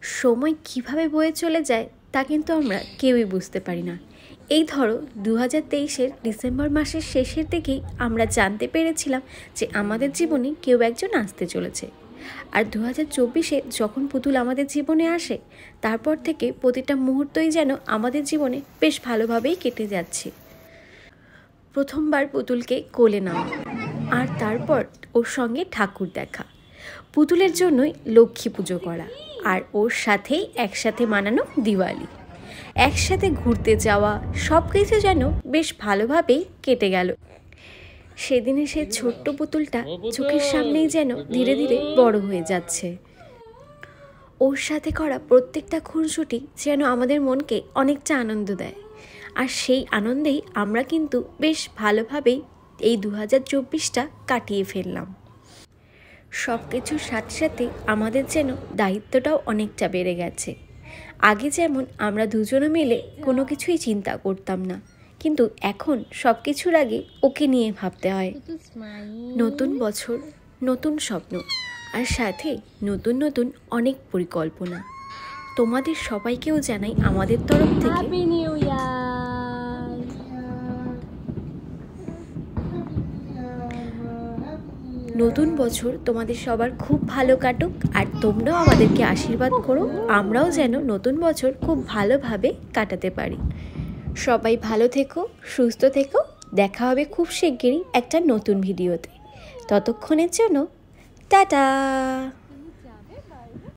সময় কিভাবে বয়ে চলে যায় তা কিন্তু আমরা কেউই বুঝতে পারি না। এই ধরো 2023-এর ডিসেম্বর মাসের শেষের দিকেই আমরা জানতে পেরেছিলাম যে আমাদের জীবনে কেউ একজন আসতে চলেছে। আর 2024-এ যখন পুতুল আমাদের জীবনে আসে, তারপর থেকে প্রতিটা মুহূর্তই যেন আমাদের জীবনে বেশ ভালোভাবেই কেটে যাচ্ছে। প্রথমবার পুতুলকে কোলে নাও, আর তারপর ওর সঙ্গে ঠাকুর দেখা, পুতুলের জন্যই লক্ষ্মী পুজো করা, আর ওর সাথেই একসাথে মানানো দিওয়ালি, একসাথে ঘুরতে যাওয়া, সব কিছু যেন বেশ ভালোভাবেই কেটে গেল। সেদিনে সে ছোট্ট পুতুলটা চোখের সামনেই যেন ধীরে ধীরে বড় হয়ে যাচ্ছে। ওর সাথে করা প্রত্যেকটা খুনসুটি যেন আমাদের মনকে অনেকটা আনন্দ দেয়। আর সেই আনন্দেই আমরা কিন্তু বেশ ভালোভাবেই এই 2024টা কাটিয়ে ফেললাম। সব কিছুর সাথে সাথে আমাদের যেন দায়িত্বটাও অনেকটা বেড়ে গেছে। আগে যেমন আমরা দুজনে মিলে কোনো কিছুই চিন্তা করতাম না, কিন্তু এখন সব কিছুর আগে ওকে নিয়ে ভাবতে হয়। নতুন বছর, নতুন স্বপ্ন, আর সাথে নতুন নতুন অনেক পরিকল্পনা। তোমাদের সবাইকেও জানাই আমাদের তরফ থেকে হ্যাপি নিউ ইয়ার। নতুন বছর তোমাদের সবার খুব ভালো কাটুক, আর তোমরাও আমাদেরকে আশীর্বাদ করো, আমরাও যেন নতুন বছর খুব ভালোভাবে কাটাতে পারি। সবাই ভালো থেকো, সুস্থ থেকো। দেখা হবে খুব শিগগিরই একটা নতুন ভিডিওতে। ততক্ষণের জন্য টাটা।